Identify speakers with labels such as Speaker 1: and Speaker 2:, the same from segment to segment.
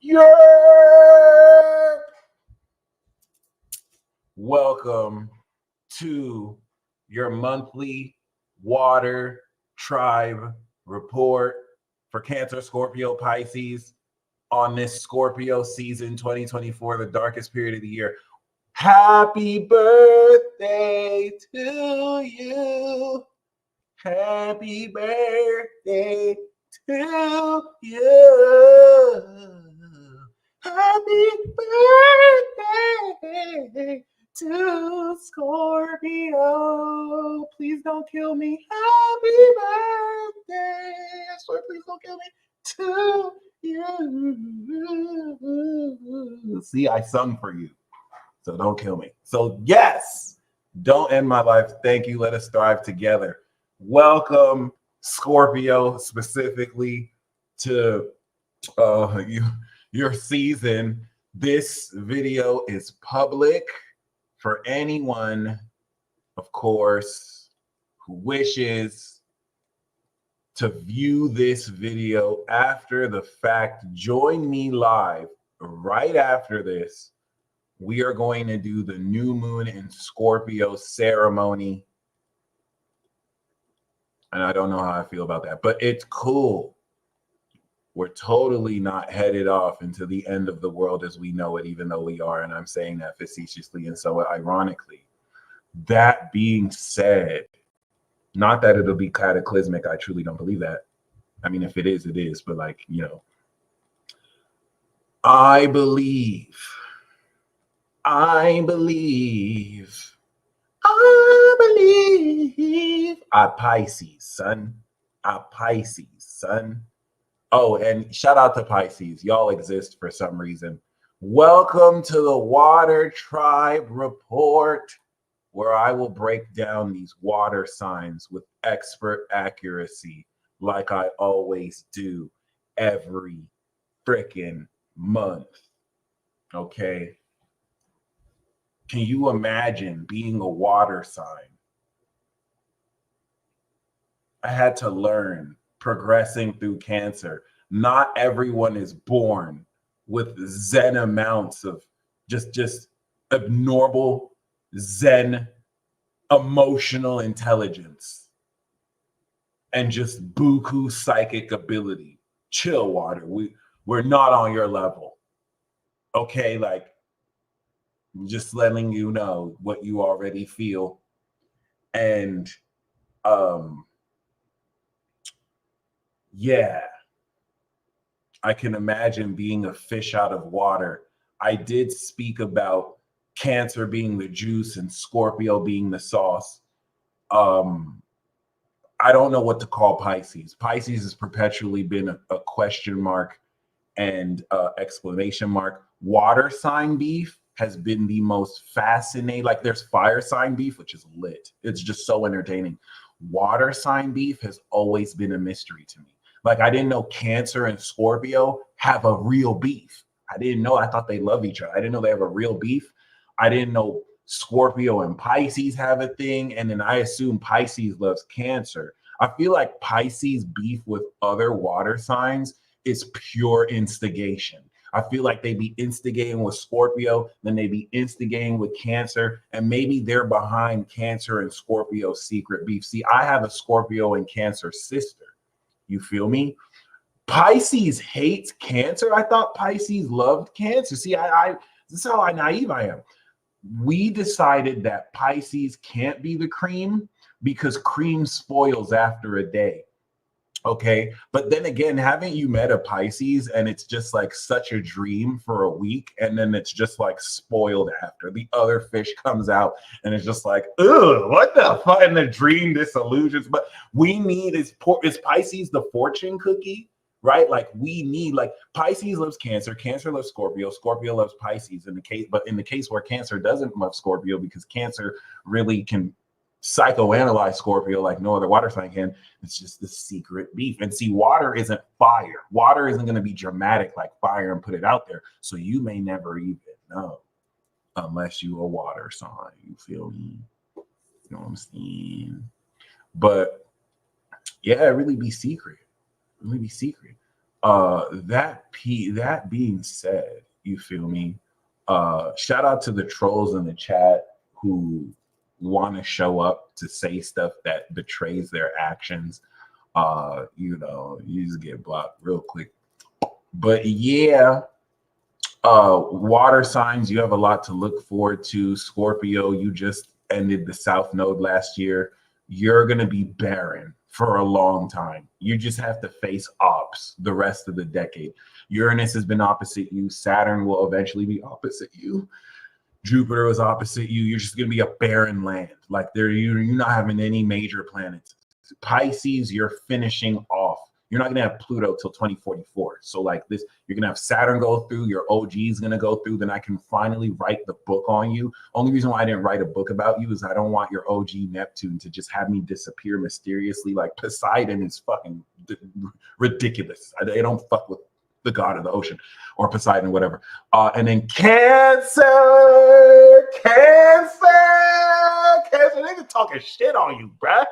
Speaker 1: Yeah! Welcome to your monthly water tribe report for Cancer, Scorpio, Pisces on this Scorpio season 2024, the darkest period of the year. Happy birthday to you. Happy birthday to you. Happy birthday to Scorpio. Please don't kill me. Happy birthday. I swear, please don't kill me. To you. See, I sung for you. So don't kill me. So yes, don't end my life. Thank you. Let us thrive together. Welcome, Scorpio, specifically to your season. This video is public for anyone, of course, who wishes to view this video after the fact. Join me live right after this. We are going to do the new moon in Scorpio ceremony. And I don't know how I feel about that, but it's cool. We're totally not headed off into the end of the world as we know it, even though we are. And I'm saying that facetiously and so ironically. That being said, not that it'll be cataclysmic. I truly don't believe that. I mean, if it is, it is. But like, you know, I believe I Pisces, son. I Pisces, son. Oh, and shout out to Pisces. Y'all exist for some reason. Welcome to the Water Tribe Report, where I will break down these water signs with expert accuracy, like I always do every freaking month. Okay? Can you imagine being a water sign? I had to learn progressing through Cancer. Not everyone is born with Zen amounts of just abnormal Zen emotional intelligence and just buku psychic ability. Chill, water. We're not on your level. Okay, like just letting you know what you already feel. And yeah, I can imagine being a fish out of water. I did speak about Cancer being the juice and Scorpio being the sauce. I don't know what to call Pisces. Pisces has perpetually been a question mark and exclamation mark. Water sign beef has been the most fascinating. Like there's fire sign beef, which is lit. It's just so entertaining. Water sign beef has always been a mystery to me. Like I didn't know Cancer and Scorpio have a real beef. I didn't know. I thought they love each other. I didn't know they have a real beef. I didn't know Scorpio and Pisces have a thing. And then I assume Pisces loves Cancer. I feel like Pisces beef with other water signs is pure instigation. I feel like they be instigating with Scorpio, then they be instigating with Cancer, and maybe they're behind Cancer and Scorpio's secret beef. See, I have a Scorpio and Cancer sister. You feel me? Pisces hates Cancer. I thought Pisces loved Cancer. See, this is how naive I am. We decided that Pisces can't be the cream because cream spoils after a day. Okay. But then again, haven't you met a Pisces and it's just like such a dream for a week and then it's just like spoiled after? The other fish comes out and it's just like, ugh, what the fuck? And the dream disillusions. But we need is Pisces the fortune cookie, right? Like we need, like Pisces loves Cancer, Cancer loves Scorpio, Scorpio loves Pisces in the case, but in the case where Cancer doesn't love Scorpio because Cancer really can psychoanalyze Scorpio like no other water sign can. It's just the secret beef. And see, water isn't fire. Water isn't going to be dramatic like fire and put it out there. So you may never even know unless you a water sign. You feel me? You know what I'm saying? But yeah, really be secret. Really be secret. That being said, you feel me? Shout out to the trolls in the chat who want to show up to say stuff that betrays their actions. You just get blocked real quick. But yeah, water signs, you have a lot to look forward to. Scorpio, you just ended the South Node last year. You're going to be barren for a long time. You just have to face ops the rest of the decade. Uranus has been opposite you. Saturn will eventually be opposite you. Jupiter is opposite you. You're just going to be a barren land. Like you're not having any major planets. Pisces, you're finishing off. You're not going to have Pluto till 2044. So like this, you're going to have Saturn go through, your OG is going to go through, then I can finally write the book on you. Only reason why I didn't write a book about you is I don't want your OG Neptune to just have me disappear mysteriously. Like Poseidon is fucking ridiculous. They don't fuck with the god of the ocean or Poseidon, whatever. And then Cancer, niggas talking shit on you, bruh.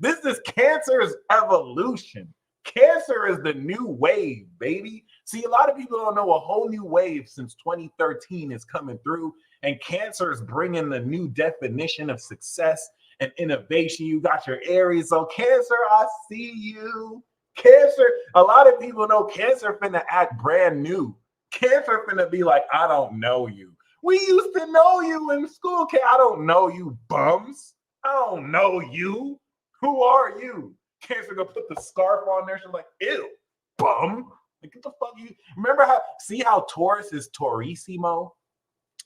Speaker 1: This is Cancer's evolution. Cancer is the new wave, baby. See, a lot of people don't know a whole new wave since 2013 is coming through, and Cancer is bringing the new definition of success and innovation. You got your Aries, so Cancer, I see you. Cancer, a lot of people know Cancer finna act brand new. Cancer finna be like, I don't know you. We used to know you in school. I don't know you, bums. I don't know you. Who are you? Cancer gonna put the scarf on there. She's like, ew, bum. Like, what the fuck you? Remember how Taurus is Taurissimo?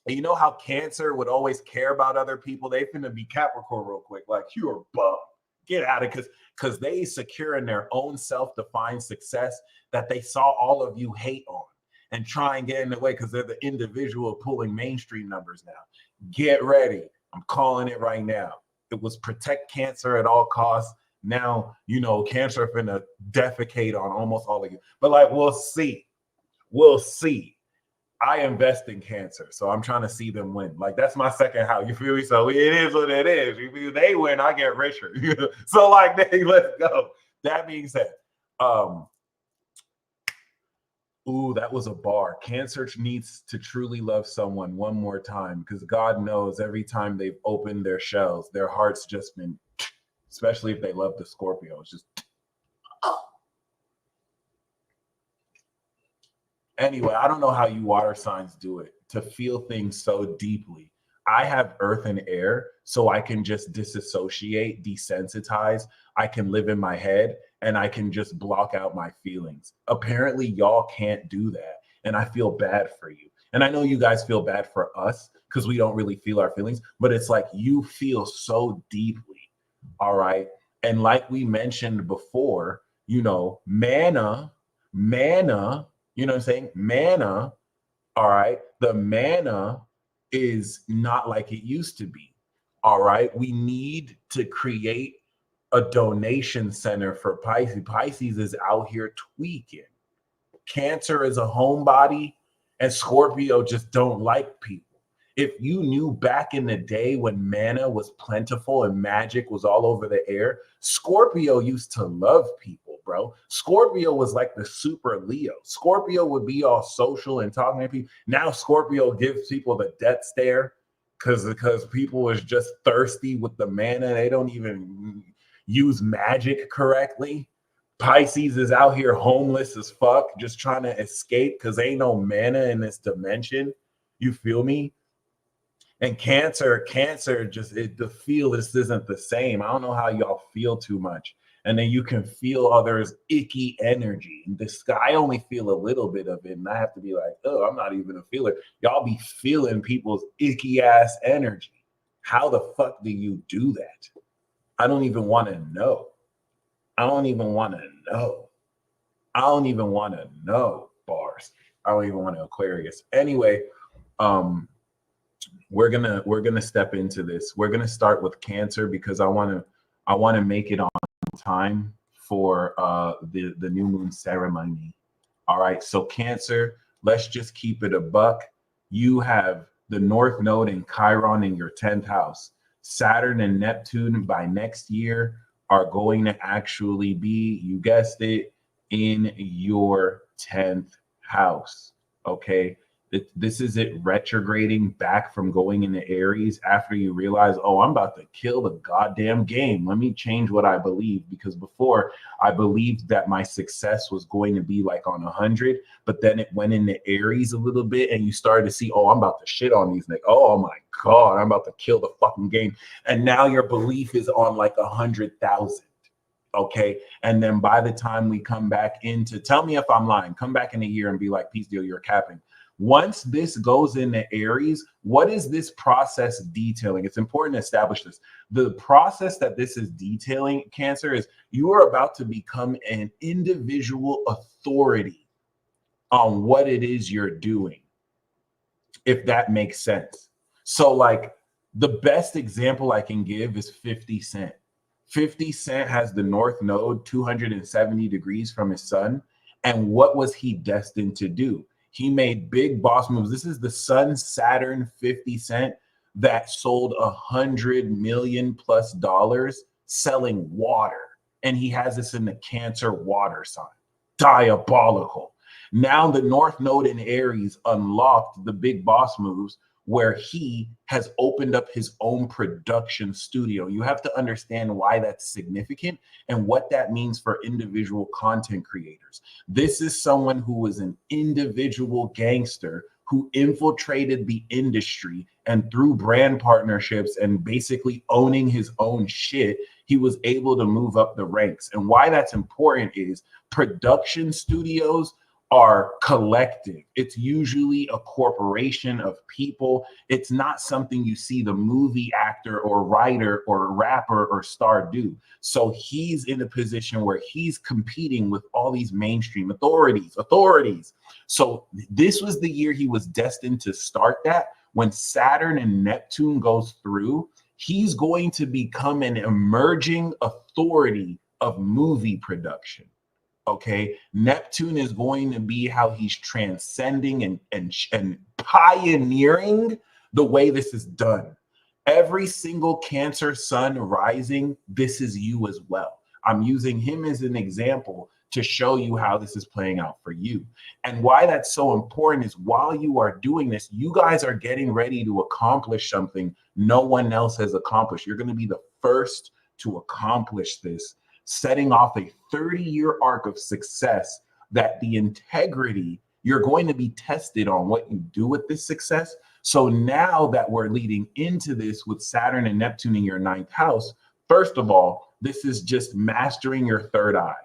Speaker 1: And you know how Cancer would always care about other people? They finna be Capricorn real quick. Like, you're a bum. Get out of it. Because they secure in their own self-defined success that they saw all of you hate on and try and get in the way because they're the individual pulling mainstream numbers now. Get ready. I'm calling it right now. It was protect Cancer at all costs. Now, Cancer finna defecate on almost all of you. But like, we'll see. We'll see. I invest in Cancer, so I'm trying to see them win. Like, that's my second house. You feel me? So it is what it is. You feel they win, I get richer. So like, let's go. That being said, ooh, that was a bar. Cancer needs to truly love someone one more time because God knows every time they've opened their shells, their heart's just been, especially if they love the Scorpio, it's just. Anyway, I don't know how you water signs do it to feel things so deeply. I have earth and air, so I can just disassociate, desensitize. I can live in my head and I can just block out my feelings. Apparently, y'all can't do that. And I feel bad for you. And I know you guys feel bad for us because we don't really feel our feelings, but it's like you feel so deeply. All right. And like we mentioned before, mana, you know what I'm saying? Mana, all right, the mana is not like it used to be, all right? We need to create a donation center for Pisces. Pisces is out here tweaking. Cancer is a homebody, and Scorpio just don't like people. If you knew back in the day when mana was plentiful and magic was all over the air, Scorpio used to love people, bro. Scorpio was like the super Leo. Scorpio would be all social and talking to people. Now Scorpio gives people the death stare because people is just thirsty with the mana. They don't even use magic correctly. Pisces is out here homeless as fuck, just trying to escape because ain't no mana in this dimension. You feel me? And Cancer just the feel this isn't the same. I don't know how y'all feel too much. And then you can feel others' icky energy. I only feel a little bit of it, and I have to be like, oh, I'm not even a feeler. Y'all be feeling people's icky ass energy. How the fuck do you do that? I don't even want to know. I don't even want to know. I don't even want to know, bars. I don't even want to Aquarius. Anyway, we're gonna step into this. We're gonna start with Cancer because I want to make it on time for the new moon ceremony. All right, so Cancer, let's just keep it a buck. You have the North Node and Chiron in your 10th house. Saturn and Neptune by next year are going to actually be, you guessed it, in your 10th house. Okay. This is it retrograding back from going into Aries after you realize, oh, I'm about to kill the goddamn game. Let me change what I believe, because before I believed that my success was going to be like on 100, but then it went into Aries a little bit and you started to see, oh, I'm about to shit on these niggas. Oh my God, I'm about to kill the fucking game. And now your belief is on like 100,000. Okay. And then by the time we come back into, tell me if I'm lying, come back in a year and be like, Peace Deal, you're capping. Once this goes into Aries, what is this process detailing? It's important to establish this. The process that this is detailing, Cancer, is you are about to become an individual authority on what it is you're doing, if that makes sense. So like the best example I can give is 50 Cent. 50 Cent has the North Node 270 degrees from his sun. And what was he destined to do? He made big boss moves. This is the Sun Saturn 50 Cent that sold $100 million+ selling water. And he has this in the Cancer water sign. Diabolical. Now the North Node in Aries unlocked the big boss moves where he has opened up his own production studio. You have to understand why that's significant and what that means for individual content creators. This is someone who was an individual gangster who infiltrated the industry, and through brand partnerships and basically owning his own shit, he was able to move up the ranks. And why that's important is production studios are collective. It's usually a corporation of people. It's not something you see the movie actor or writer or rapper or star do. So he's in a position where he's competing with all these mainstream authorities. So this was the year he was destined to start that. When Saturn and Neptune goes through, he's going to become an emerging authority of movie production. Okay, Neptune is going to be how he's transcending and pioneering the way this is done. Every single Cancer sun rising, this is you as well. I'm using him as an example to show you how this is playing out for you. And why that's so important is while you are doing this, you guys are getting ready to accomplish something no one else has accomplished. You're going to be the first to accomplish this, setting off a 30-year arc of success that the integrity, you're going to be tested on what you do with this success. So now that we're leading into this with Saturn and Neptune in your 9th house, first of all, this is just mastering your third eye.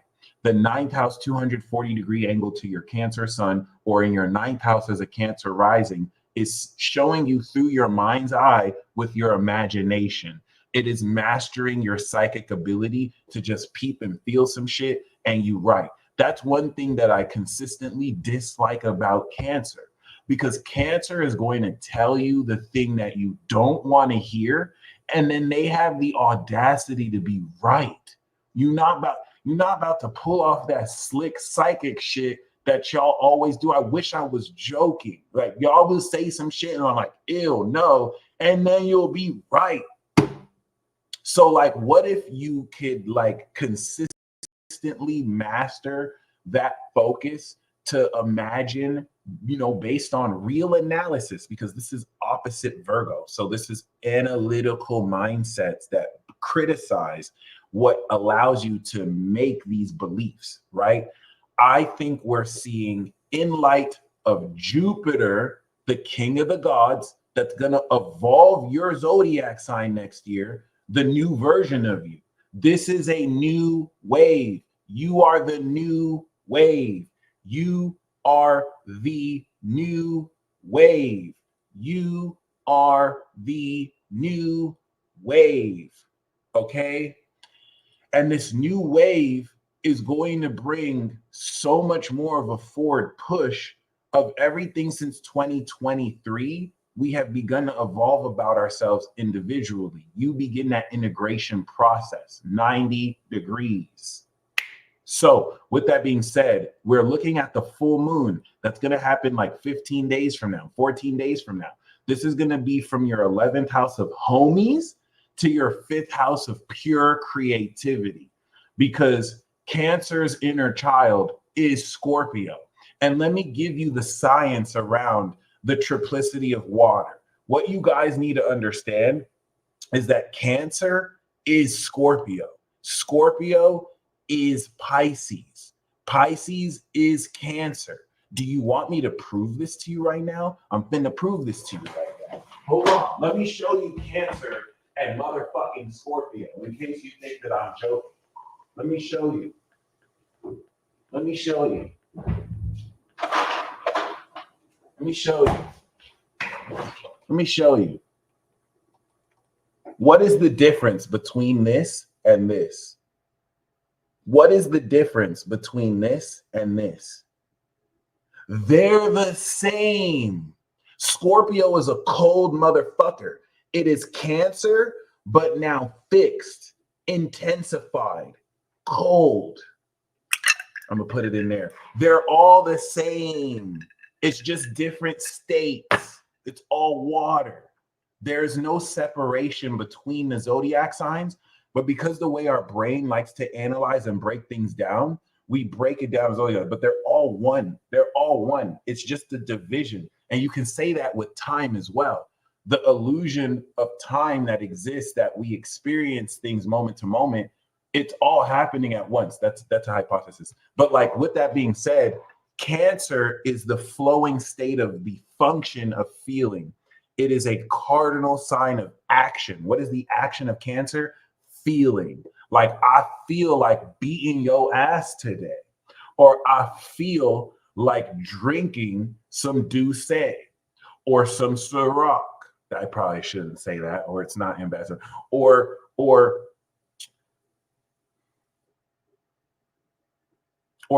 Speaker 1: The 9th house, 240-degree angle to your Cancer sun, or in your 9th house as a Cancer rising, is showing you through your mind's eye with your imagination. It is mastering your psychic ability to just peep and feel some shit and you write. That's one thing that I consistently dislike about Cancer, because Cancer is going to tell you the thing that you don't want to hear, and then they have the audacity to be right. You're not about to pull off that slick psychic shit that y'all always do. I wish I was joking. Like y'all will say some shit and I'm like, ew, no, and then you'll be right. So like, what if you could like consistently master that focus to imagine, based on real analysis, because this is opposite Virgo. So this is analytical mindsets that criticize what allows you to make these beliefs, right? I think we're seeing, in light of Jupiter, the king of the gods, that's going to evolve your zodiac sign next year, the new version of you. This is a new wave. You are the new wave. You are the new wave. You are the new wave. Okay? And this new wave is going to bring so much more of a forward push of everything since 2023. We have begun to evolve about ourselves individually. You begin that integration process, 90 degrees. So with that being said, we're looking at the full moon. That's going to happen like 15 days from now, 14 days from now. This is going to be from your 11th house of homies to your 5th house of pure creativity, because Cancer's inner child is Scorpio. And let me give you the science around the triplicity of water. What you guys need to understand is that Cancer is Scorpio. Scorpio is Pisces. Pisces is Cancer. Do you want me to prove this to you right now? I'm finna prove this to you right now. Hold on. Let me show you Cancer and motherfucking Scorpio in case you think that I'm joking. Let me show you. Let me show you. Let me show you. Let me show you. What is the difference between this and this? What is the difference between this and this? They're the same. Scorpio is a cold motherfucker. It is Cancer, but now fixed, intensified, cold. I'm gonna put it in there. They're all the same. It's just different states. It's all water. There's no separation between the zodiac signs, but because the way our brain likes to analyze and break things down, we break it down as zodiac, but they're all one. They're all one. It's just the division. And you can say that with time as well. The illusion of time that exists, that we experience things moment to moment, it's all happening at once. That's a hypothesis. But like with that being said, Cancer is the flowing state of the function of feeling. It is a cardinal sign of action. What is the action of Cancer? Feeling. Like, I feel like beating your ass today. Or I feel like drinking some Douce or some Ciroc. I probably shouldn't say that, or it's not ambassador. Or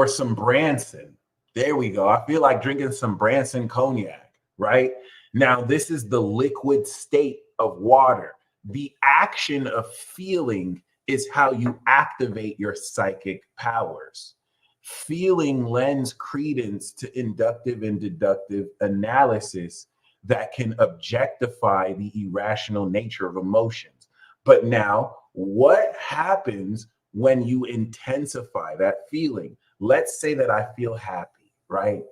Speaker 1: some Branson. There we go. I feel like drinking some Branson cognac, right? Now, this is the liquid state of water. The action of feeling is how you activate your psychic powers. Feeling lends credence to inductive and deductive analysis that can objectify the irrational nature of emotions. But now, what happens when you intensify that feeling? Let's say that I feel happy, right?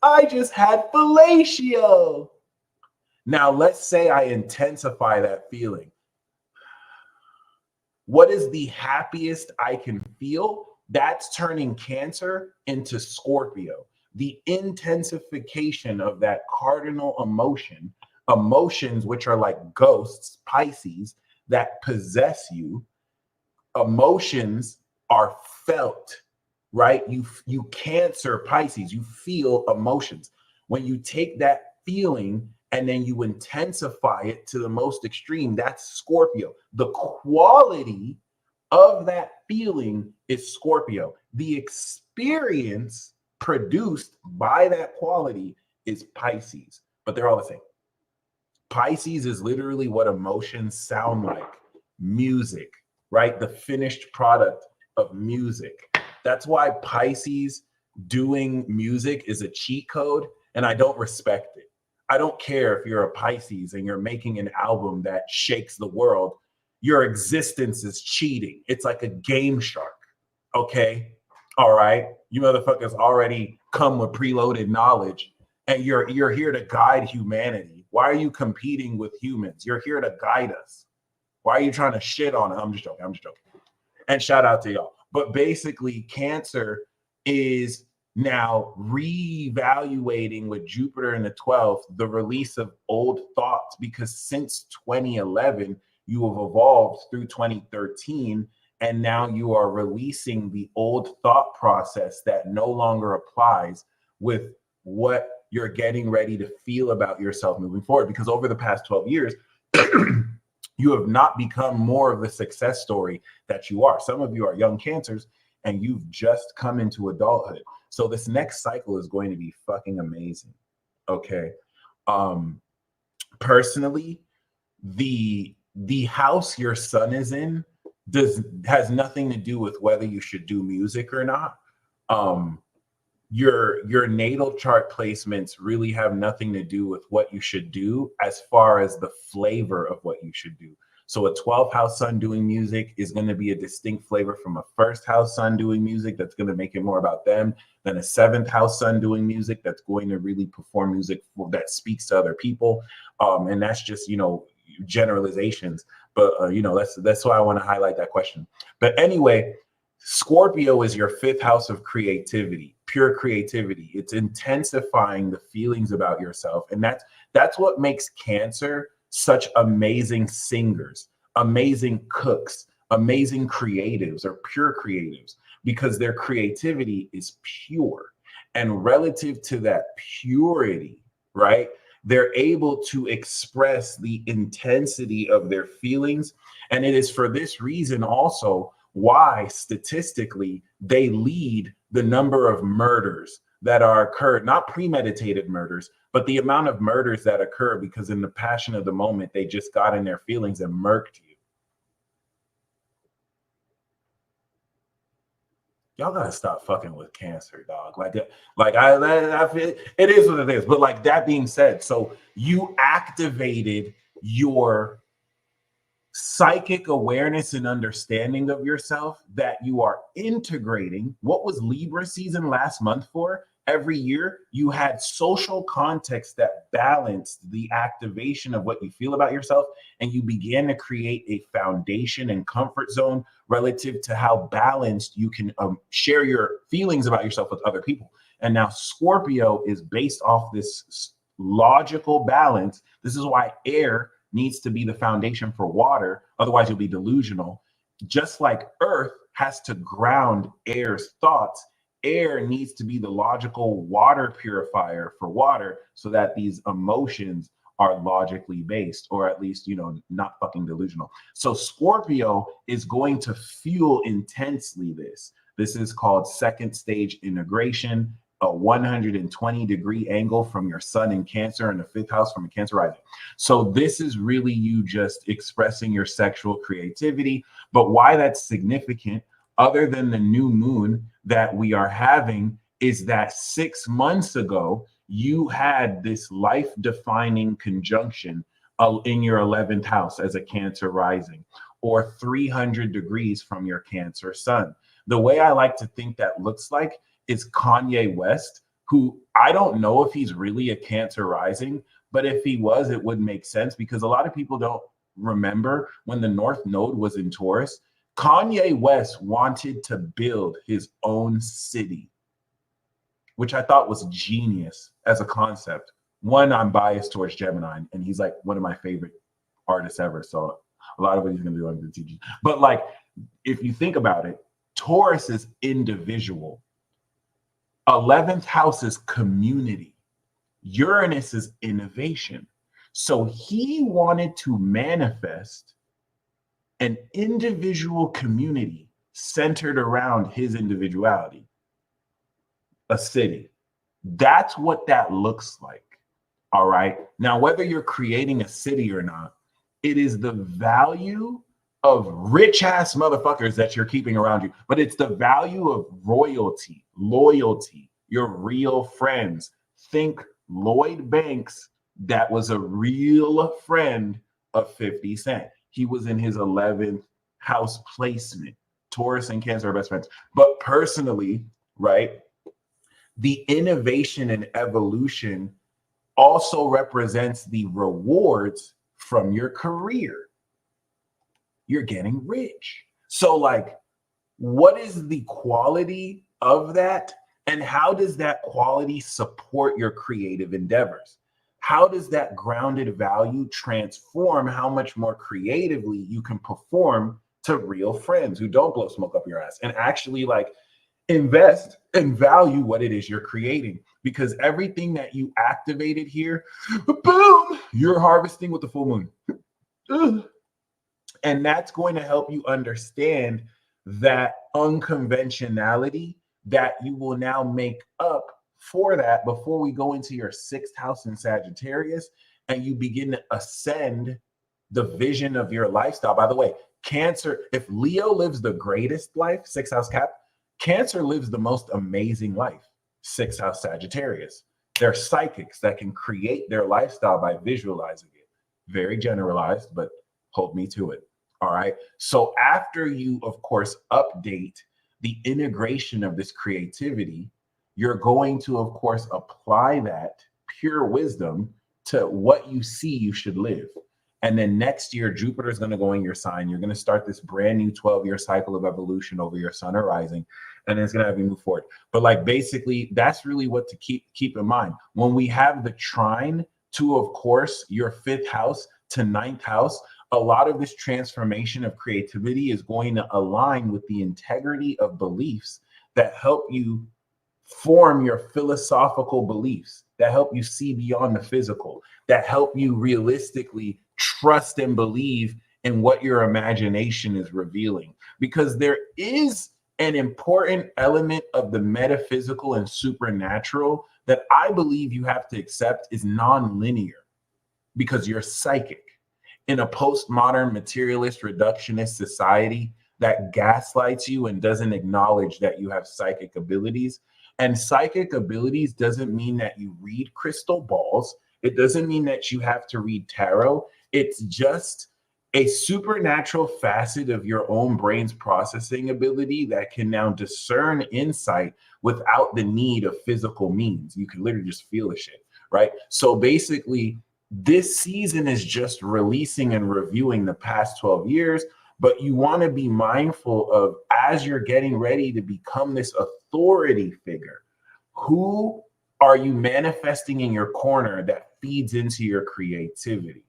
Speaker 1: I just had fellatio. Now, let's say I intensify that feeling. What is the happiest I can feel? That's turning Cancer into Scorpio. The intensification of that cardinal emotion, emotions which are like ghosts, Pisces, that possess you. Emotions are felt, right? You Cancer, Pisces, you feel emotions. When you take that feeling and then you intensify it to the most extreme, that's Scorpio. The quality of that feeling is Scorpio. The experience produced by that quality is Pisces, but they're all the same. Pisces is literally what emotions sound like. Music, right? The finished product of music. That's why Pisces doing music is a cheat code, and I don't respect it. I don't care if you're a Pisces and you're making an album that shakes the world. Your existence is cheating. It's like a game shark. Okay. All right. You motherfuckers already come with preloaded knowledge, and you're here to guide humanity. Why are you competing with humans? You're here to guide us. Why are you trying to shit on it? I'm just joking. And shout out to y'all. But basically, Cancer is now reevaluating with Jupiter in the 12th, the release of old thoughts, because since 2011, you have evolved through 2013, and now you are releasing the old thought process that no longer applies with what you're getting ready to feel about yourself moving forward. Because over the past 12 years, you have not become more of the success story that you are. Some of you are young Cancers and you've just come into adulthood. So this next cycle is going to be fucking amazing. Okay. Personally, the house your sun is in has nothing to do with whether you should do music or not. Your natal chart placements really have nothing to do with what you should do as far as the flavor of what you should do. So a 12th house sun doing music is going to be a distinct flavor from a first house sun doing music that's going to make it more about them than a 7th house sun doing music that's going to really perform music that speaks to other people. And that's just, generalizations. But, that's why I want to highlight that question. But anyway, Scorpio is your 5th house of creativity, pure creativity. It's intensifying the feelings about yourself. And that's what makes Cancer such amazing singers, amazing cooks, amazing creatives or pure creatives, because their creativity is pure. And relative to that purity, right, they're able to express the intensity of their feelings. And it is for this reason also why statistically they lead the number of murders that are occurred, not premeditated murders, but the amount of murders that occur because in the passion of the moment, they just got in their feelings and murked you. Y'all gotta stop fucking with Cancer, dog. I feel it is what it is. But like that being said, so you activated your psychic awareness and understanding of yourself that you are integrating. What was Libra season last month for? Every year you had social context that balanced the activation of what you feel about yourself, and you began to create a foundation and comfort zone relative to how balanced you can share your feelings about yourself with other people. And now Scorpio is based off this logical balance. This is why air needs to be the foundation for water. Otherwise, you'll be delusional. Just like Earth has to ground air's thoughts, air needs to be the logical water purifier for water so that these emotions are logically based, or at least, not fucking delusional. So Scorpio is going to fuel intensely this. This is called second stage integration, a 120-degree angle from your sun in Cancer and the 5th house from a Cancer rising. So this is really you just expressing your sexual creativity. But why that's significant, other than the new moon that we are having, is that 6 months ago, you had this life-defining conjunction in your 11th house as a Cancer rising, or 300 degrees from your Cancer sun. The way I like to think that looks like is Kanye West, who I don't know if he's really a Cancer rising, but if he was, it would make sense because a lot of people don't remember when the North Node was in Taurus. Kanye West wanted to build his own city, which I thought was genius as a concept. One, I'm biased towards Gemini, and he's like one of my favorite artists ever. So a lot of what he's going to do, I'm going to teach you. But like, if you think about it, Taurus is individual. 11th house is community. Uranus is innovation. So he wanted to manifest an individual community centered around his individuality, a city. That's what that looks like. All right. Now, whether you're creating a city or not, it is the value of rich ass motherfuckers that you're keeping around you, but it's the value of royalty, loyalty, your real friends. Think Lloyd Banks, that was a real friend of 50 Cent. He was in his 11th house placement. Taurus and Cancer are best friends. But personally, right, the innovation and evolution also represents the rewards from your career. You're getting rich. So like, what is the quality of that? And how does that quality support your creative endeavors? How does that grounded value transform how much more creatively you can perform to real friends who don't blow smoke up your ass and actually like invest and value what it is you're creating? Because everything that you activated here, boom, you're harvesting with the full moon. Ugh. And that's going to help you understand that unconventionality that you will now make up for that before we go into your 6th house in Sagittarius and you begin to ascend the vision of your lifestyle. By the way, Cancer, if Leo lives the greatest life, 6th house Cap, Cancer lives the most amazing life, 6th house Sagittarius. They're psychics that can create their lifestyle by visualizing it. Very generalized, but Hold me to it. All right. So after you, of course, update the integration of this creativity, you're going to, of course, apply that pure wisdom to what you see you should live. And then next year, Jupiter is going to go in your sign. You're going to start this brand new 12-year cycle of evolution over your sun rising, and it's going to have you move forward. But like basically, that's really what to keep in mind. When we have the trine to, of course, your 5th house to 9th house, a lot of this transformation of creativity is going to align with the integrity of beliefs that help you form your philosophical beliefs, that help you see beyond the physical, that help you realistically trust and believe in what your imagination is revealing. Because there is an important element of the metaphysical and supernatural that I believe you have to accept is non-linear, because you're psychic. In a postmodern materialist reductionist society that gaslights you and doesn't acknowledge that you have psychic abilities. And psychic abilities doesn't mean that you read crystal balls. It doesn't mean that you have to read tarot. It's just a supernatural facet of your own brain's processing ability that can now discern insight without the need of physical means. You can literally just feel the shit, right? So basically, this season is just releasing and reviewing the past 12 years, but you want to be mindful of, as you're getting ready to become this authority figure, who are you manifesting in your corner that feeds into your creativity?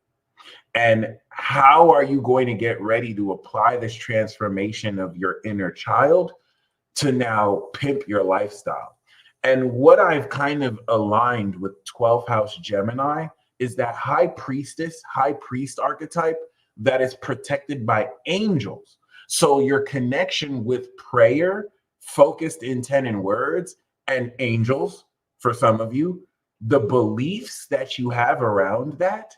Speaker 1: And how are you going to get ready to apply this transformation of your inner child to now pimp your lifestyle? And what I've kind of aligned with 12th house Gemini is that high priest archetype that is protected by angels. So your connection with prayer, focused intent and words, and angels, for some of you, the beliefs that you have around that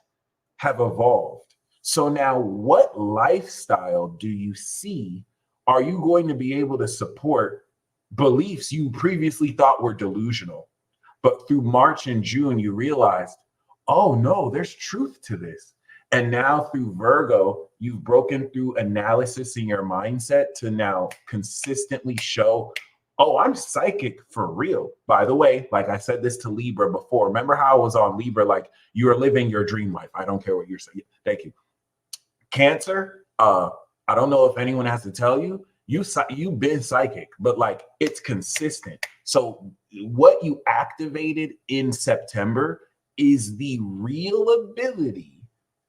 Speaker 1: have evolved. So now what lifestyle do you see? Are you going to be able to support beliefs you previously thought were delusional, but through March and June, you realized, oh no, there's truth to this. And now through Virgo, you've broken through analysis in your mindset to now consistently show, oh, I'm psychic for real. By the way, like I said this to Libra before. Remember how I was on Libra, like you are living your dream life. I don't care what you're saying. Thank you. Cancer, I don't know if anyone has to tell you, you've been psychic, but like it's consistent. So what you activated in September is the real ability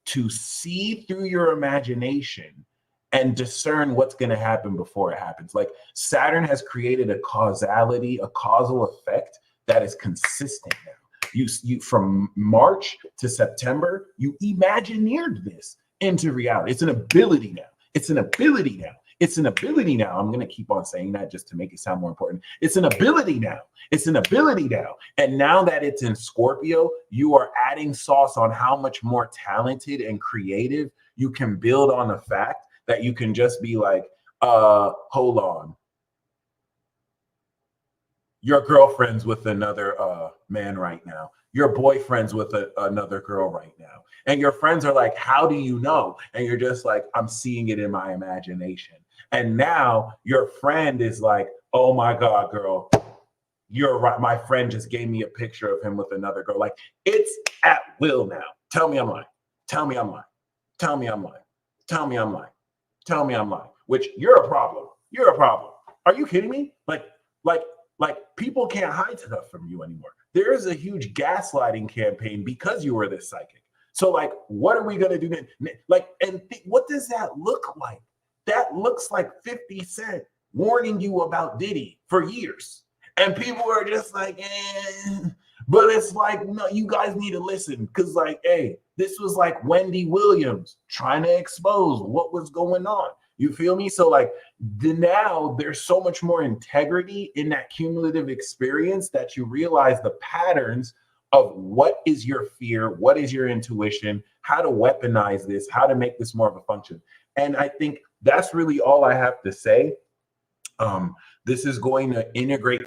Speaker 1: to see through your imagination and discern what's going to happen before it happens. Like Saturn has created a causality, a causal effect that is consistent now. You from March to September, you imagineered this into reality. It's an ability now. It's an ability now. It's an ability now. I'm going to keep on saying that just to make it sound more important. It's an ability now. It's an ability now. And now that it's in Scorpio, you are adding sauce on how much more talented and creative you can build on the fact that you can just be like, hold on. Your girlfriend's with another man right now. Your boyfriend's with another girl right now. And your friends are like, how do you know? And you're just like, I'm seeing it in my imagination. And now your friend is like, oh my God, girl, you're right. My friend just gave me a picture of him with another girl. Like, it's at will now. Tell me I'm lying. Tell me I'm lying. Tell me I'm lying. Tell me I'm lying. Tell me I'm lying. Which, you're a problem. You're a problem. Are you kidding me? Like people can't hide stuff from you anymore. There is a huge gaslighting campaign because you were this psychic. So like, what are we going to do then? Like, and what does that look like? That looks like 50 Cent warning you about Diddy for years. And people are just like, but it's like, no, you guys need to listen. Cause like, hey, this was like Wendy Williams trying to expose what was going on. You feel me? So like now there's so much more integrity in that cumulative experience that you realize the patterns of what is your fear, what is your intuition, how to weaponize this, how to make this more of a function. And I think that's really all I have to say. This is going to integrate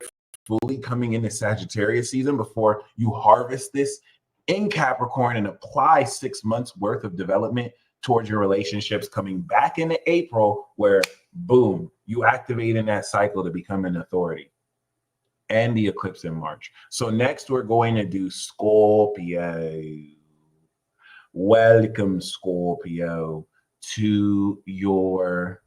Speaker 1: fully coming into Sagittarius season before you harvest this in Capricorn and apply 6 months worth of development towards your relationships, coming back into April, where boom, you activate in that cycle to become an authority. And the eclipse in March. So next we're going to do Scorpio. Welcome, Scorpio, to your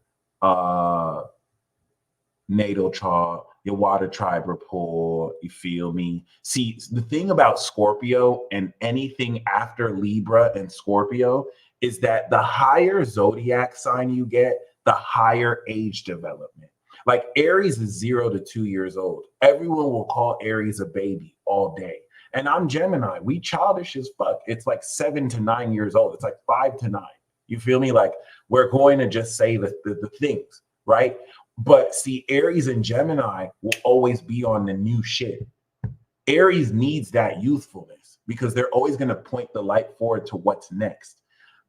Speaker 1: natal chart, your water tribe report. You feel me? See, the thing about Scorpio and anything after Libra and Scorpio is that the higher zodiac sign you get, the higher age development. Like Aries is 0 to 2 years old. Everyone will call Aries a baby all day. And I'm Gemini. We childish as fuck. It's like 7 to 9 years old. It's like 5 to 9. You feel me? Like we're going to just say the things, right? But see, Aries and Gemini will always be on the new shit. Aries needs that youthfulness because they're always going to point the light forward to what's next.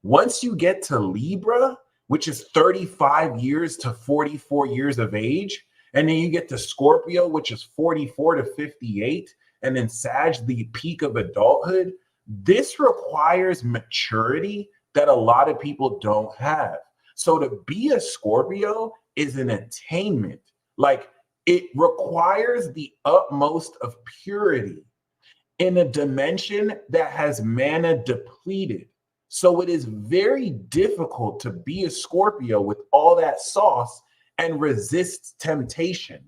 Speaker 1: Once you get to Libra, which is 35 years to 44 years of age, and then you get to Scorpio, which is 44 to 58, and then Sag, the peak of adulthood, this requires maturity that a lot of people don't have. So to be a Scorpio is an attainment. Like it requires the utmost of purity in a dimension that has mana depleted. So it is very difficult to be a Scorpio with all that sauce and resist temptation,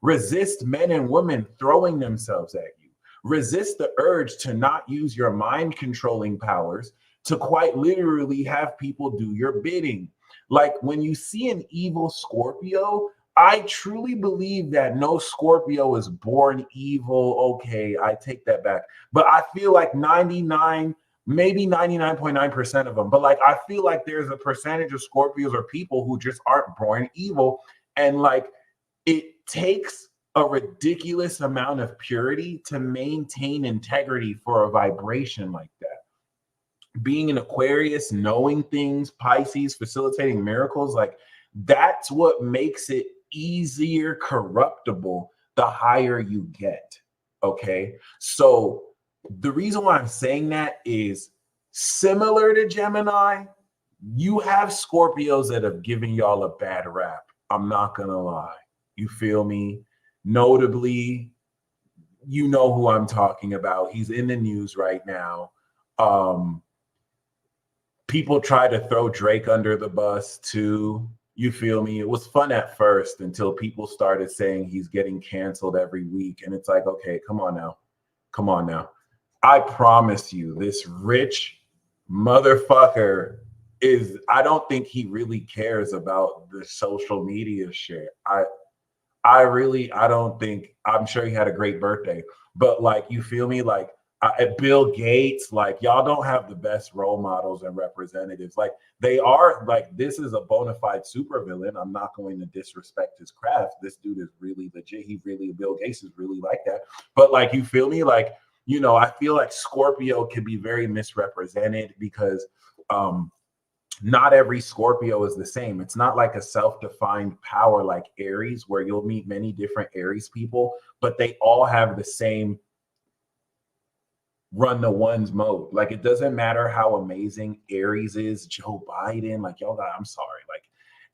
Speaker 1: resist men and women throwing themselves at you, resist the urge to not use your mind controlling powers to quite literally have people do your bidding. Like when you see an evil Scorpio, I truly believe that no Scorpio is born evil. Okay, I take that back. But I feel like 99, maybe 99.9% of them. But like, I feel like there's a percentage of Scorpios or people who just aren't born evil. And like, it takes a ridiculous amount of purity to maintain integrity for a vibration like that. Being an Aquarius, knowing things, Pisces, facilitating miracles, like that's what makes it easier corruptible the higher you get. Okay. So the reason why I'm saying that is similar to Gemini, you have Scorpios that have given y'all a bad rap. I'm not going to lie. You feel me? Notably, you know who I'm talking about. He's in the news right now. People try to throw Drake under the bus too. You feel me? It was fun at first until people started saying he's getting canceled every week. And it's like, okay, come on now. Come on now. I promise you, this rich motherfucker is, I don't think he really cares about the social media shit. I don't think, I'm sure he had a great birthday, but like, you feel me? Like, Bill Gates, like y'all don't have the best role models and representatives. Like they are, like this is a bona fide supervillain. I'm not going to disrespect his craft. This dude is really legit. Bill Gates is really like that. But like, you feel me? Like, you know, I feel like Scorpio can be very misrepresented because not every Scorpio is the same. It's not like a self-defined power like Aries, where you'll meet many different Aries people, but they all have the same run the ones mode. Like it doesn't matter how amazing Aries is, Joe Biden, like y'all got, I'm sorry, like,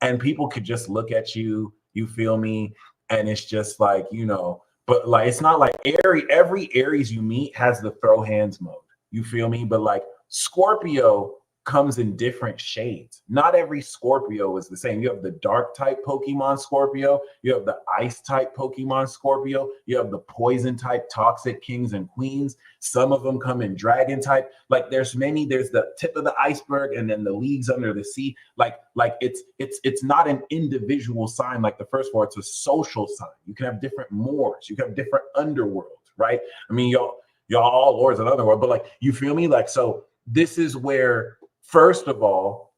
Speaker 1: and people could just look at you, you feel me, and it's just like, you know, but like it's not like every Aries you meet has the throw hands mode, you feel me, but like Scorpio comes in different shades. Not every Scorpio is the same. You have the dark type Pokemon Scorpio, you have the ice type Pokemon Scorpio, you have the poison type toxic kings and queens. Some of them come in dragon type. Like there's the tip of the iceberg and then the leagues under the sea. Like it's not an individual sign like the first four, it's a social sign. You can have different Moors, you can have different underworlds, right? I mean, y'all all lords of the underworld, but like, you feel me? Like, so this is where, first of all,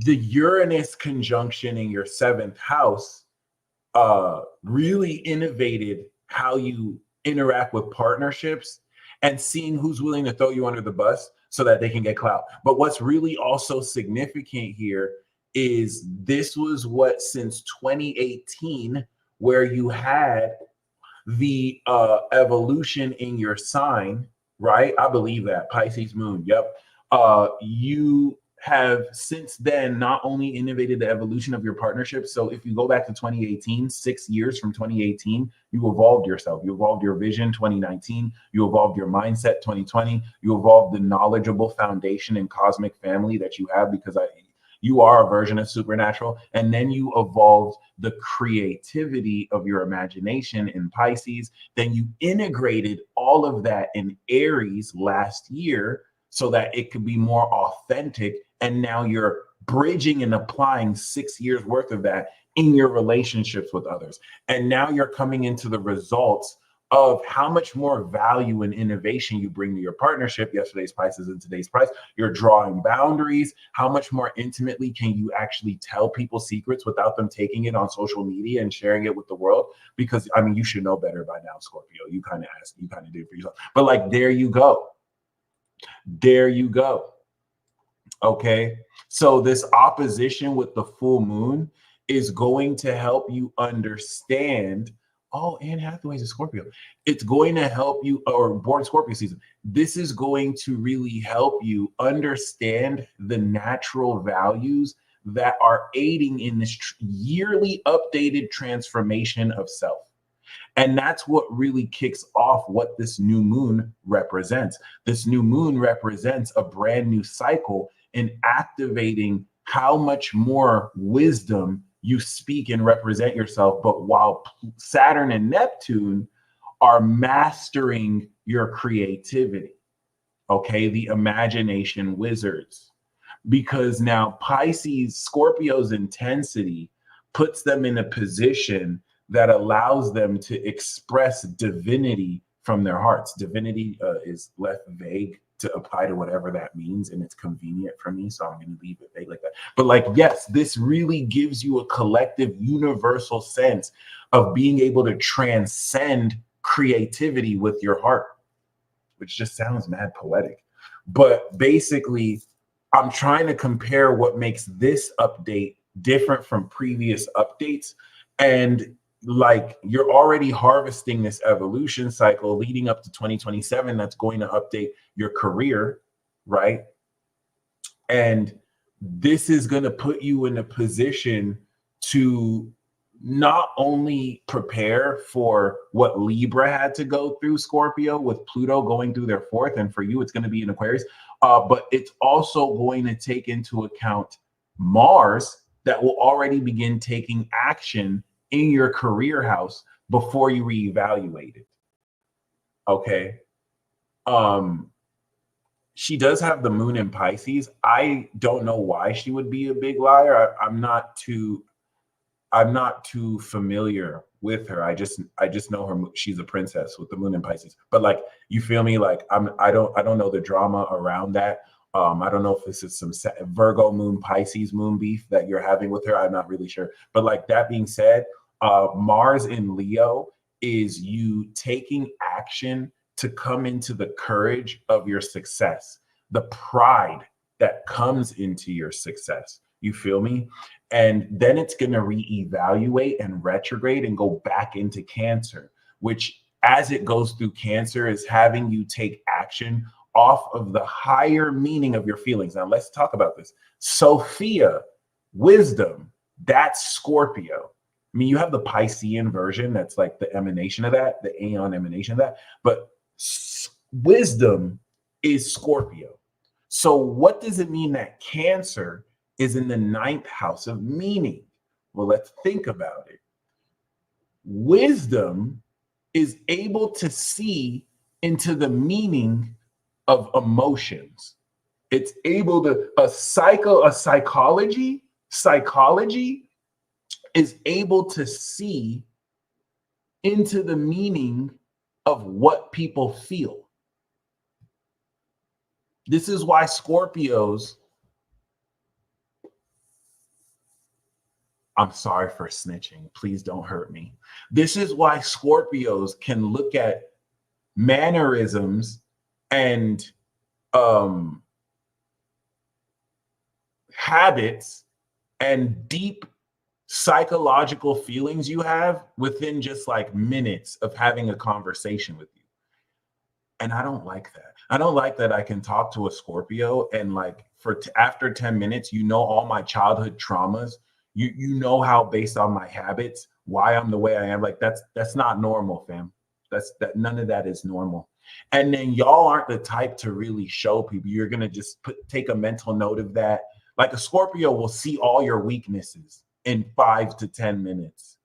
Speaker 1: the Uranus conjunction in your seventh house really innovated how you interact with partnerships and seeing who's willing to throw you under the bus so that they can get clout. But what's really also significant here is this was what since 2018, where you had the evolution in your sign, right? I believe that Pisces moon. Yep. You have since then not only innovated the evolution of your partnership. So if you go back to 2018, 6 years from 2018, you evolved yourself. You evolved your vision 2019. You evolved your mindset 2020. You evolved the knowledgeable foundation and cosmic family that you have because you are a version of supernatural. And then you evolved the creativity of your imagination in Pisces. Then you integrated all of that in Aries last year so that it could be more authentic. And now you're bridging and applying 6 years worth of that in your relationships with others. And now you're coming into the results of how much more value and innovation you bring to your partnership. Yesterday's Pisces and today's price. You're drawing boundaries. How much more intimately can you actually tell people secrets without them taking it on social media and sharing it with the world? Because I mean, you should know better by now, Scorpio. You kind of asked, you kind of did for yourself. But like, there you go. There you go. Okay. So this opposition with the full moon is going to help you understand. Oh, Anne Hathaway's a Scorpio. It's going to help you, or born Scorpio season. This is going to really help you understand the natural values that are aiding in this yearly updated transformation of self. And that's what really kicks off what this new moon represents. This new moon represents a brand new cycle in activating how much more wisdom you speak and represent yourself. But while Saturn and Neptune are mastering your creativity, okay, the imagination wizards, because now Pisces, Scorpio's intensity puts them in a position that allows them to express divinity from their hearts. Divinity is left vague to apply to whatever that means, and it's convenient for me, so I'm going to leave it vague like that. But like, yes, this really gives you a collective universal sense of being able to transcend creativity with your heart, which just sounds mad poetic. But basically, I'm trying to compare what makes this update different from previous updates. And like, you're already harvesting this evolution cycle leading up to 2027 that's going to update your career, right? And this is going to put you in a position to not only prepare for what Libra had to go through, Scorpio, with Pluto going through their fourth, and for you, it's going to be in Aquarius, but it's also going to take into account Mars that will already begin taking action in your career house before you reevaluate it. Okay. She does have the moon in Pisces. I don't know why she would be a big liar. I'm not too familiar with her. I just know her. She's a princess with the moon in Pisces. But like, you feel me? Like, I don't know the drama around that. I don't know if this is some Virgo moon, Pisces moon beef that you're having with her. I'm not really sure. But like, that being said, Mars in Leo is you taking action to come into the courage of your success, the pride that comes into your success. You feel me? And then it's going to reevaluate and retrograde and go back into Cancer, which as it goes through Cancer is having you take action off of the higher meaning of your feelings. Now let's talk about this. Sophia, wisdom, that's Scorpio. I mean, you have the Piscean version that's like the emanation of that, the aeon emanation of that, but wisdom is Scorpio. So what does it mean that Cancer is in the 9th house of meaning? Well, let's think about it. Wisdom is able to see into the meaning of emotions. It's able to, psychology is able to see into the meaning of what people feel. This is why Scorpios, I'm sorry for snitching. Please don't hurt me. This is why Scorpios can look at mannerisms and habits and deep psychological feelings you have within just like minutes of having a conversation with you. And I don't like that. I don't like that I can talk to a Scorpio and like after 10 minutes, you know all my childhood traumas. You know how based on my habits, why I'm the way I am. Like that's not normal, fam. That none of that is normal. And then y'all aren't the type to really show people. You're gonna just take a mental note of that. Like a Scorpio will see all your weaknesses in 5 to 10 minutes.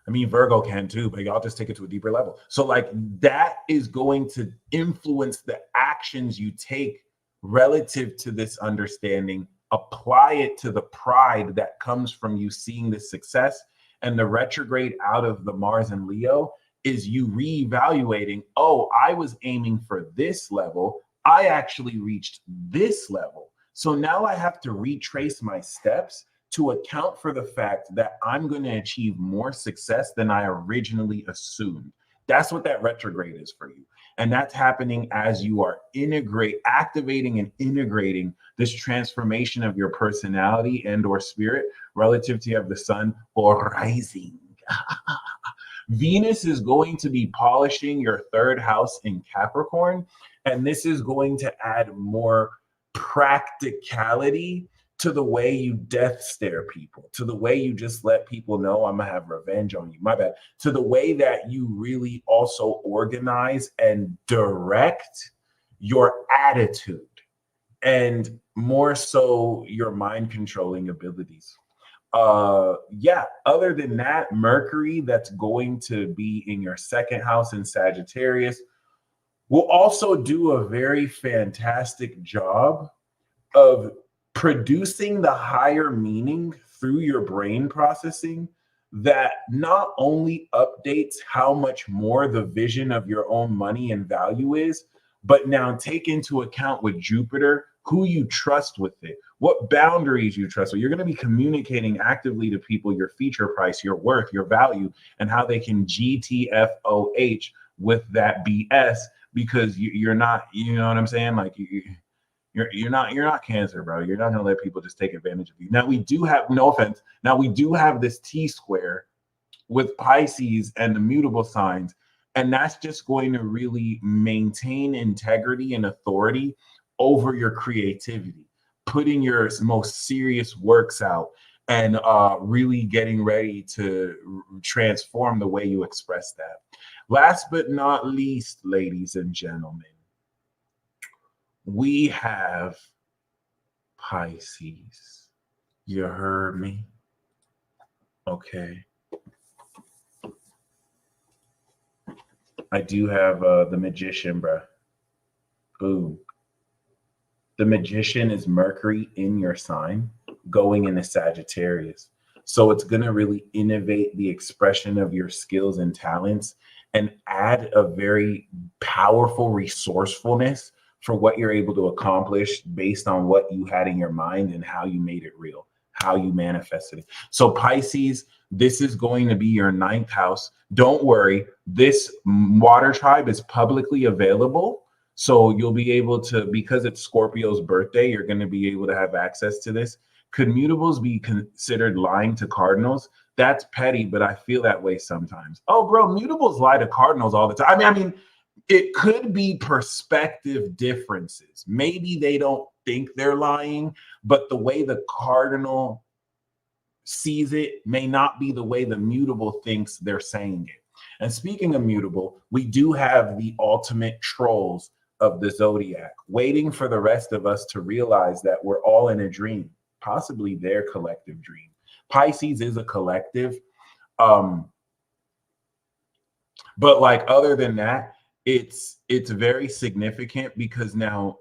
Speaker 1: I mean, Virgo can too, but y'all just take it to a deeper level. So, like, that is going to influence the actions you take relative to this understanding. Apply it to the pride that comes from you seeing this success. And the retrograde out of the Mars and Leo is you reevaluating, oh, I was aiming for this level. I actually reached this level. So now I have to retrace my steps to account for the fact that I'm going to achieve more success than I originally assumed. That's what that retrograde is for you. And that's happening as you are activating and integrating this transformation of your personality and or spirit relative to you have the sun or rising. Venus is going to be polishing your third house in Capricorn, and this is going to add more practicality to the way you death stare people, to the way you just let people know I'm gonna have revenge on you, my bad, to the way that you really also organize and direct your attitude and more so your mind controlling abilities. Other than that, Mercury, that's going to be in your second house in Sagittarius, will also do a very fantastic job of producing the higher meaning through your brain processing that not only updates how much more the vision of your own money and value is, but now take into account with Jupiter who you trust with it, what boundaries you trust with. You're going to be communicating actively to people your feature price, your worth, your value, and how they can GTFOH with that BS because you're not, you know what I'm saying? Like you're not Cancer, bro. You're not gonna let people just take advantage of you. Now we do have, no offense, now we do have this T square with Pisces and the mutable signs, and that's just going to really maintain integrity and authority over your creativity, putting your most serious works out and really getting ready to transform the way you express that. Last but not least, ladies and gentlemen, we have Pisces. You heard me? Okay. I do have the Magician, bruh. Boom. The Magician is Mercury in your sign going into Sagittarius. So it's going to really innovate the expression of your skills and talents and add a very powerful resourcefulness for what you're able to accomplish based on what you had in your mind and how you made it real, how you manifested it. So Pisces, this is going to be your 9th house. Don't worry, this water tribe is publicly available. So you'll be able to, because it's Scorpio's birthday, you're going to be able to have access to this. Could mutables be considered lying to cardinals? That's petty, but I feel that way sometimes. Oh, bro, mutables lie to cardinals all the time. I mean, it could be perspective differences. Maybe they don't think they're lying, but the way the cardinal sees it may not be the way the mutable thinks they're saying it. And speaking of mutable, we do have the ultimate trolls of the zodiac waiting for the rest of us to realize that we're all in a dream, possibly their collective dream. Pisces is a collective. But like other than that, it's very significant because now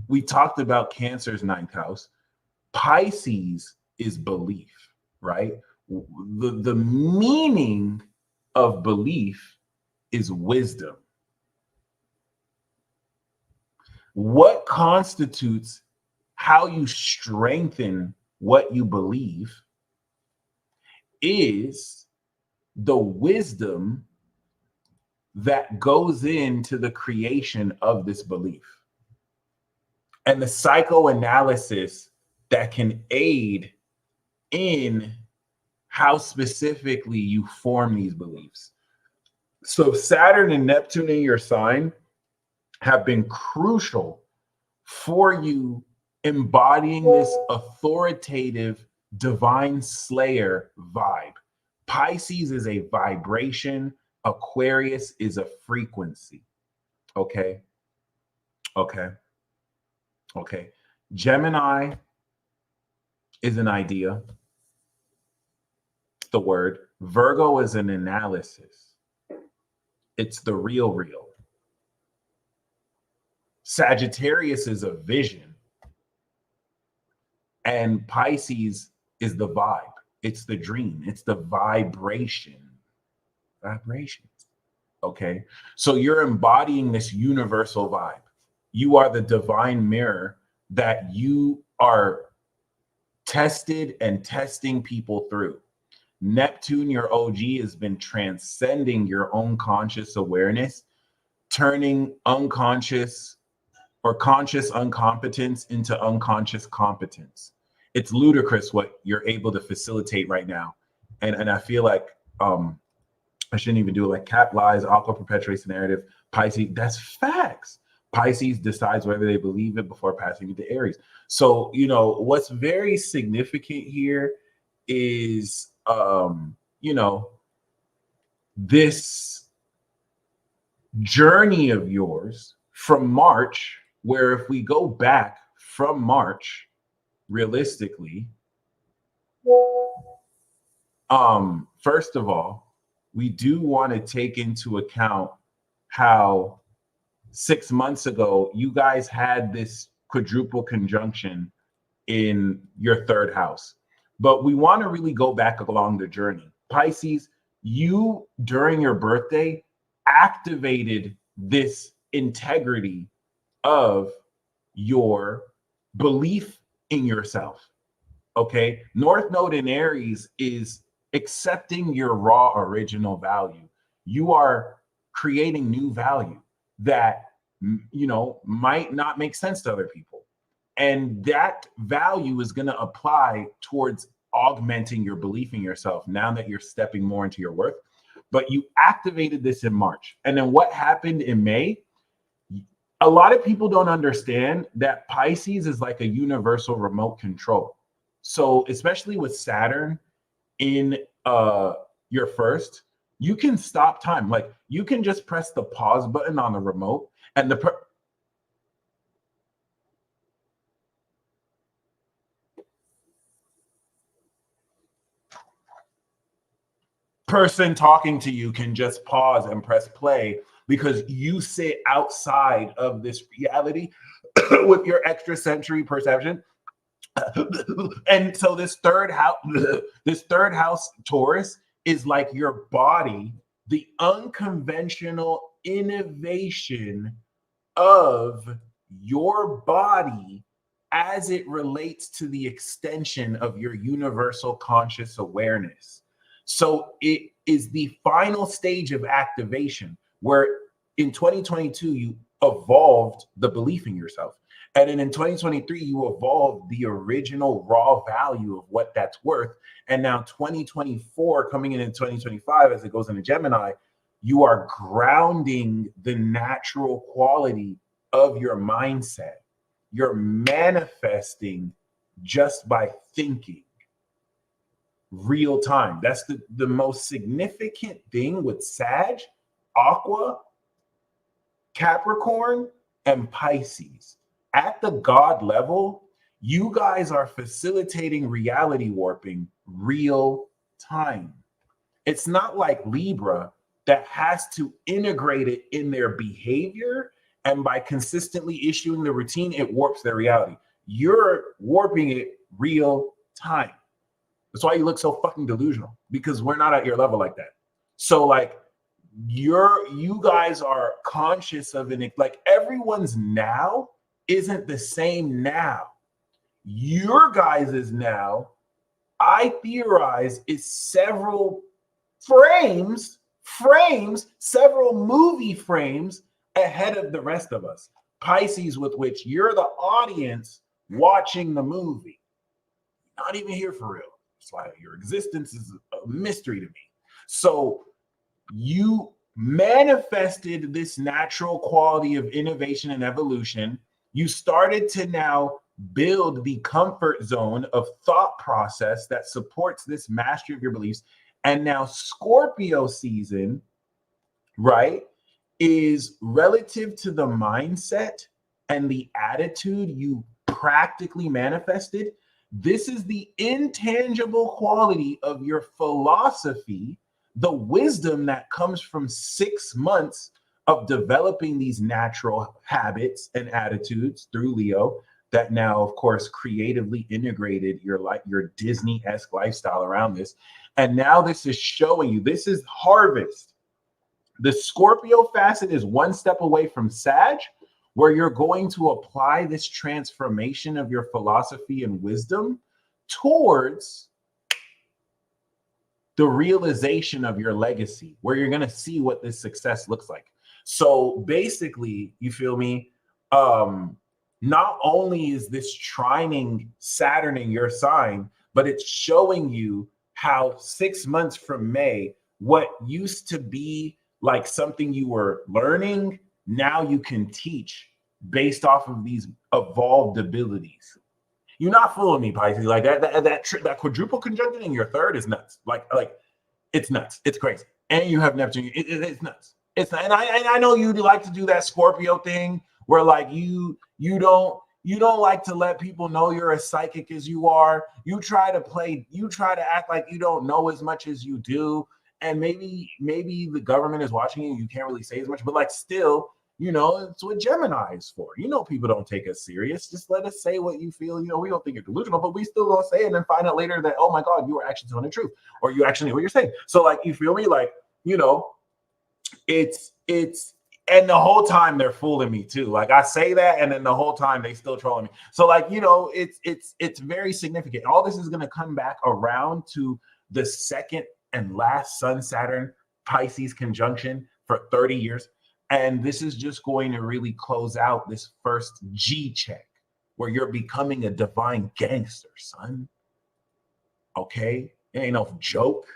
Speaker 1: we talked about Cancer's 9th house. Pisces is belief, right? The meaning of belief is wisdom. What constitutes how you strengthen what you believe is the wisdom that goes into the creation of this belief and the psychoanalysis that can aid in how specifically you form these beliefs. So Saturn and Neptune in your sign have been crucial for you embodying this authoritative divine slayer vibe. Pisces is a vibration, Aquarius is a frequency. Okay. Okay. Okay. Gemini is an idea, the word. Virgo is an analysis. It's the real. Sagittarius is a vision. And Pisces is the vibe. It's the dream. It's the vibration. Vibrations. Okay. So you're embodying this universal vibe. You are the divine mirror that you are tested and testing people through. Neptune, your OG, has been transcending your own conscious awareness, turning unconscious or conscious incompetence into unconscious competence. It's ludicrous what you're able to facilitate right now. And I feel like I shouldn't even do it. Like Cap lies, Aqua perpetuates the narrative, Pisces, that's facts. Pisces decides whether they believe it before passing it to Aries. So, you know, what's very significant here is, you know, this journey of yours from March, where if we go back from March, realistically, first of all, we do want to take into account how 6 months ago, you guys had this quadruple conjunction in your third house. But we want to really go back along the journey. Pisces, you, during your birthday, activated this integrity of your belief in yourself. Okay. North Node in Aries is accepting your raw original value. You are creating new value that, you know, might not make sense to other people. And that value is going to apply towards augmenting your belief in yourself now that you're stepping more into your worth. But you activated this in March. And then what happened in May? A lot of people don't understand that Pisces is like a universal remote control. So especially with Saturn in your first, you can stop time. Like you can just press the pause button on the remote and the person talking to you can just pause and press play because you sit outside of this reality with your extrasensory perception. And so this third house Taurus is like your body, the unconventional innovation of your body as it relates to the extension of your universal conscious awareness. So it is the final stage of activation where in 2022 you evolved the belief in yourself. And then in 2023, you evolved the original raw value of what that's worth. And now 2024 coming in 2025, as it goes into Gemini, you are grounding the natural quality of your mindset. You're manifesting just by thinking real time. That's the most significant thing with Sag, Aqua, Capricorn, and Pisces. At the God level, you guys are facilitating reality warping real time. It's not like Libra that has to integrate it in their behavior, and by consistently issuing the routine, it warps their reality. You're warping it real time. That's why you look so fucking delusional, because we're not at your level like that. So like you guys are conscious of it. Like everyone's now isn't the same now. Your guys' is now, I theorize, is several frames, several movie frames ahead of the rest of us. Pisces, with which you're the audience watching the movie. Not even here for real. It's like your existence is a mystery to me. So you manifested this natural quality of innovation and evolution. You started to now build the comfort zone of thought process that supports this mastery of your beliefs. And now Scorpio season, right, is relative to the mindset and the attitude you practically manifested. This is the intangible quality of your philosophy, the wisdom that comes from 6 months of developing these natural habits and attitudes through Leo that now, of course, creatively integrated your Disney-esque lifestyle around this. And now this is showing you, this is harvest. The Scorpio facet is one step away from Sag, where you're going to apply this transformation of your philosophy and wisdom towards the realization of your legacy, where you're going to see what this success looks like. So basically, you feel me? Not only is this trining Saturn in your sign, but it's showing you how 6 months from May, what used to be like something you were learning, now you can teach based off of these evolved abilities. You're not fooling me, Pisces. Like that quadruple conjunction in your third is nuts. Like it's nuts. It's crazy. And you have Neptune. It's nuts. It's not, and I know you like to do that Scorpio thing where like you don't like to let people know you're as psychic as you are. You try to act like you don't know as much as you do. And maybe the government is watching you. You can't really say as much, but like still, it's what Gemini is for. People don't take us serious. Just let us say what you feel. We don't think you're delusional, but we still don't say it and then find out later that, oh my God, you were actually telling the truth, or you actually know what you're saying. So like, you feel me? Like, it's, and the whole time they're fooling me too. Like I say that, and then the whole time they still trolling me. So like, it's very significant. All this is going to come back around to the second and last Sun Saturn Pisces conjunction for 30 years. And this is just going to really close out this first G check where you're becoming a divine gangster, son. Okay? It ain't no joke.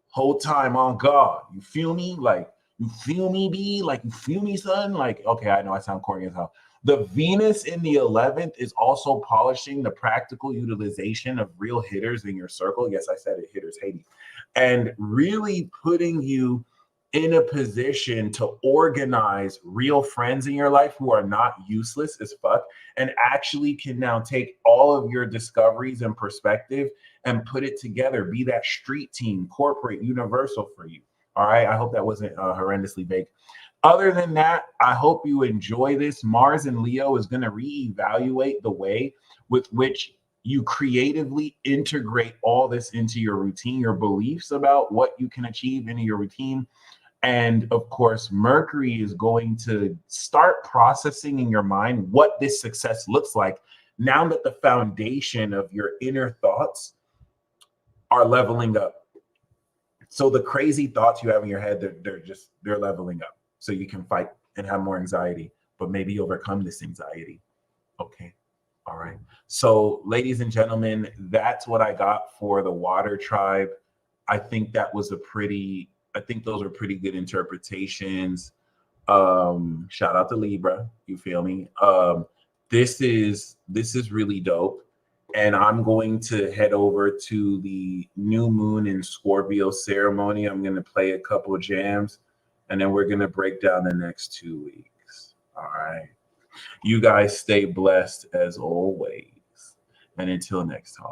Speaker 1: Whole time on God. You feel me? Like, you feel me, B? Like, you feel me, son? Like, okay, I know I sound corny as hell. The Venus in the 11th is also polishing the practical utilization of real hitters in your circle. Yes, I said it, hitters, Hades. And really putting you in a position to organize real friends in your life who are not useless as fuck and actually can now take all of your discoveries and perspective and put it together, be that street team, corporate, universal for you. All right. I hope that wasn't horrendously vague. Other than that, I hope you enjoy this. Mars and Leo is going to reevaluate the way with which you creatively integrate all this into your routine, your beliefs about what you can achieve into your routine. And of course, Mercury is going to start processing in your mind what this success looks like now that the foundation of your inner thoughts are leveling up. So the crazy thoughts you have in your head, they're leveling up. So you can fight and have more anxiety, but maybe overcome this anxiety. Okay. All right. So ladies and gentlemen, that's what I got for the water tribe. I think those are pretty good interpretations. Shout out to Libra. You feel me? This is really dope. And I'm going to head over to the new moon in Scorpio ceremony. I'm going to play a couple of jams, and then we're going to break down the next 2 weeks. All right. You guys stay blessed as always. And until next time.